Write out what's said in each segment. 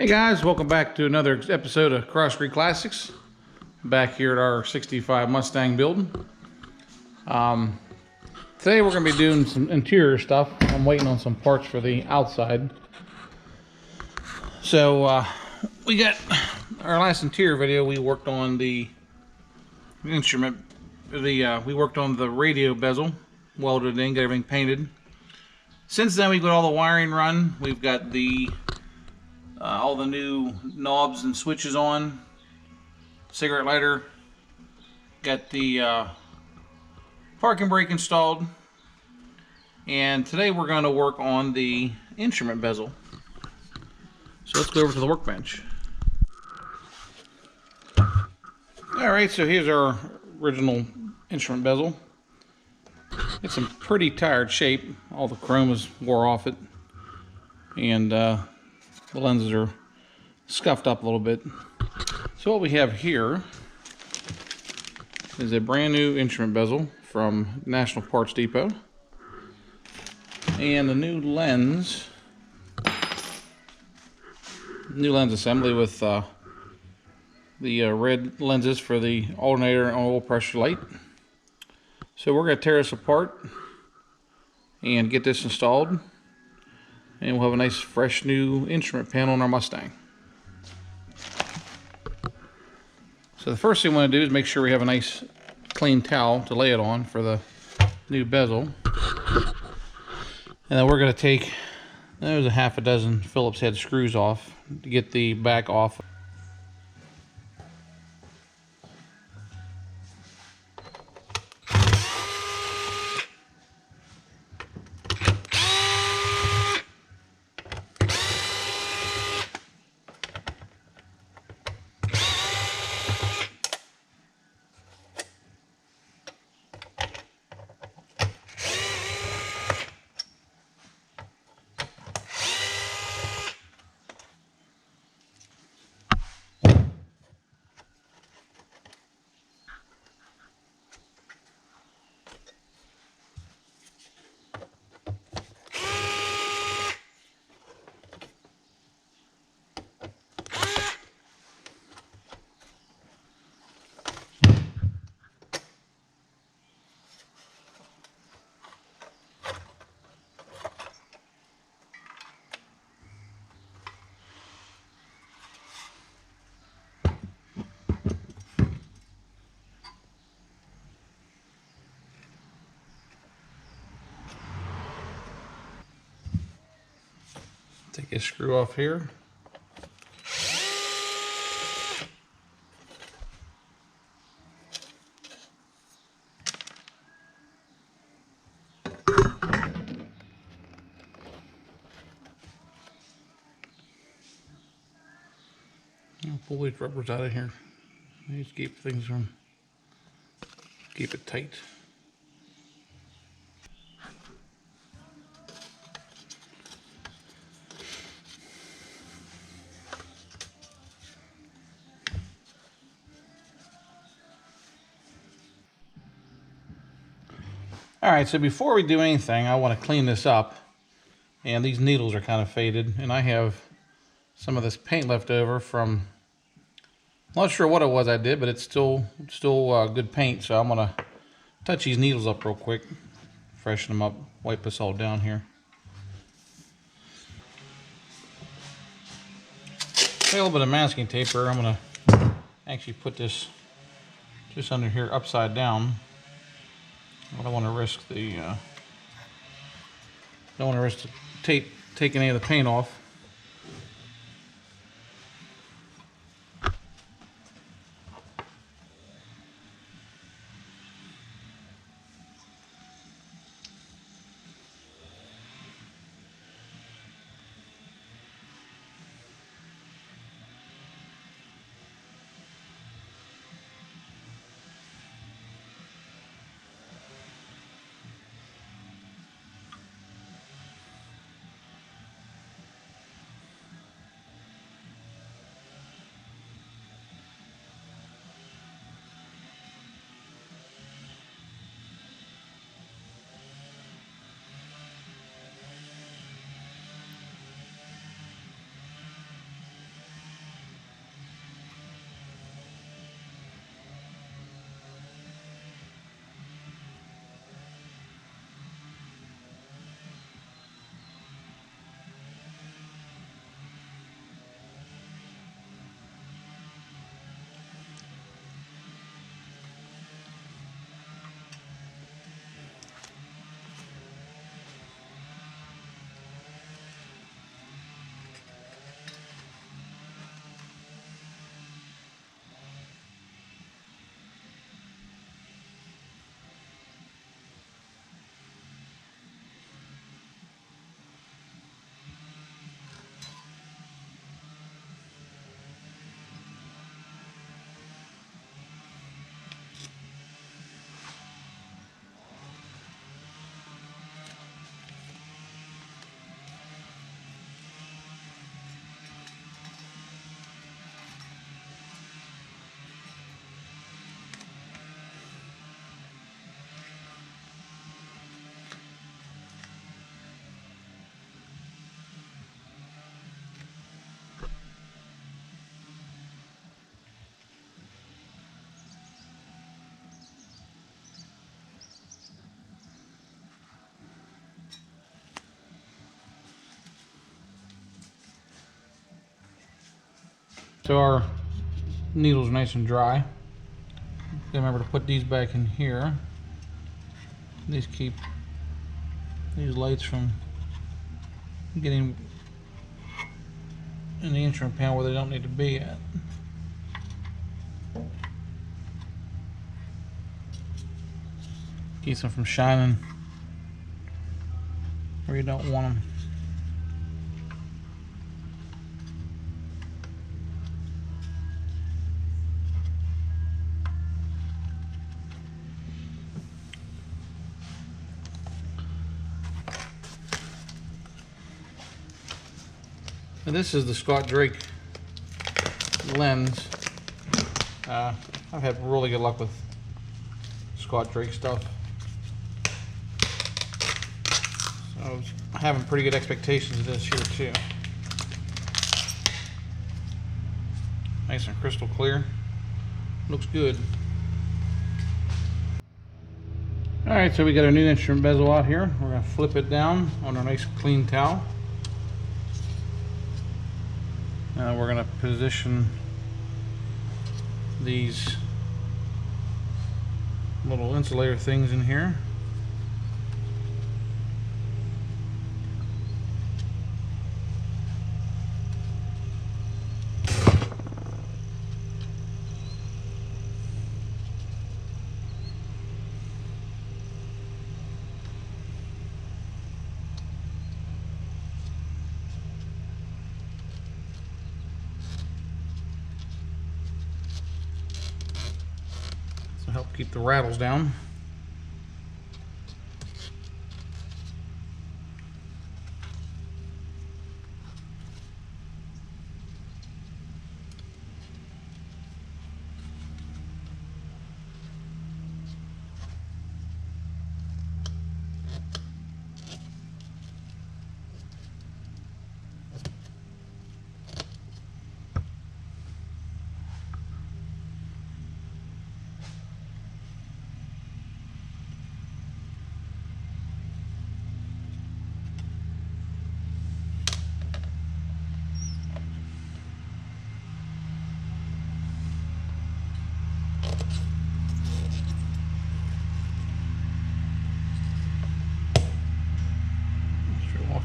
Hey guys, welcome back to another episode of Cross Street Classics. Back here at our 65 Mustang build. Today we're going to be doing some interior stuff. I'm waiting on some parts for the outside. So we got our last interior video. We worked on the instrument. We worked on the radio bezel, welded in, got everything painted. Since then we've got all the wiring run. We've got the all the new knobs and switches on, cigarette lighter, got the parking brake installed, and today we're going to work on the instrument bezel. So let's go over to the workbench. Alright, so here's our original instrument bezel. It's in pretty tired shape. All the chrome is wore off it, and the lenses are scuffed up a little bit. So what we have here is a brand new instrument bezel from National Parts Depot, and the new lens assembly with the red lenses for the alternator and oil pressure light. So we're going to tear this apart and get this installed, and we'll have a nice fresh new instrument panel on our Mustang. So the first thing we want to do is make sure we have a nice clean towel to lay it on for the new bezel. And then we're going to take, there's a half a dozen Phillips head screws off to get the back off. Take a screw off here. I'll pull these rubbers out of here. Just keep things from, keep it tight. Alright, so before we do anything, I want to clean this up. And these needles are kind of faded, and I have some of this paint left over from, I'm not sure what it was I did, but it's still good paint. So I'm going to touch these needles up real quick, freshen them up, wipe this all down here. Got a little bit of masking tape here. I'm going to actually put this just under here upside down. I don't want to risk the tape taking any of the paint off. So our needles are nice and dry. Remember to put these back in here. These keep these lights from getting in the instrument panel where they don't need to be at. Keeps them from shining where you don't want them. And this is the Scott Drake lens. I've had really good luck with Scott Drake stuff. So I was having pretty good expectations of this here too. Nice and crystal clear. Looks good. Alright, so we got our new instrument bezel out here. We're going to flip it down on our nice clean towel. We're going to position these little insulator things in here. To help keep the rattles down.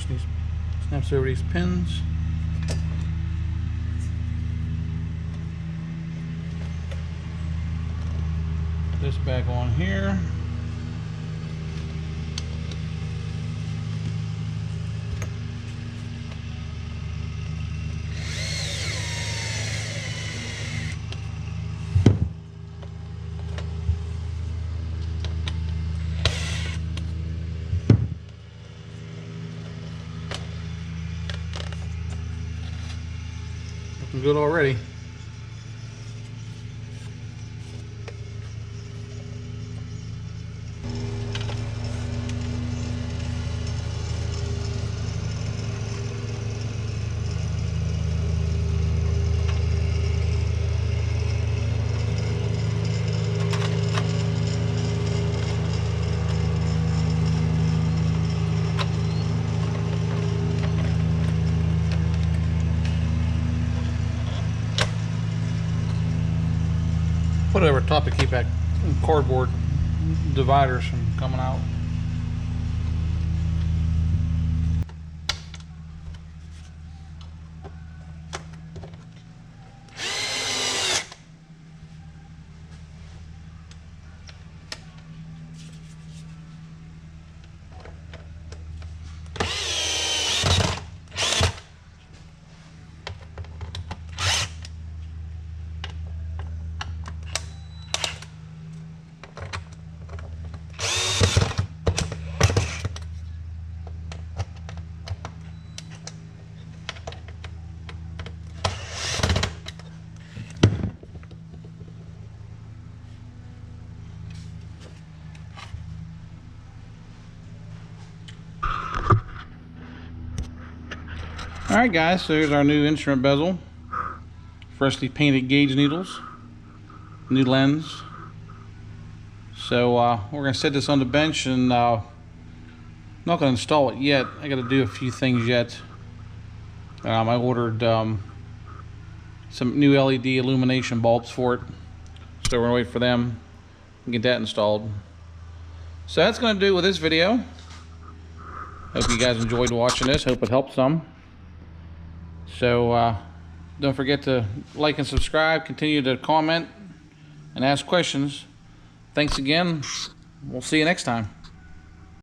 These snaps over these pins. Put this back on here. Looking good already. Put it over top to keep that cardboard dividers from coming out. Alright guys, so here's our new instrument bezel. Freshly painted gauge needles. New lens. So we're going to set this on the bench and I'm not going to install it yet. I got to do a few things yet. I ordered some new LED illumination bulbs for it. So we're gonna wait for them and get that installed. So that's gonna do it with this video. Hope you guys enjoyed watching this. Hope it helped some. So don't forget to like and subscribe. Continue to comment and ask questions. Thanks again. We'll see you next time.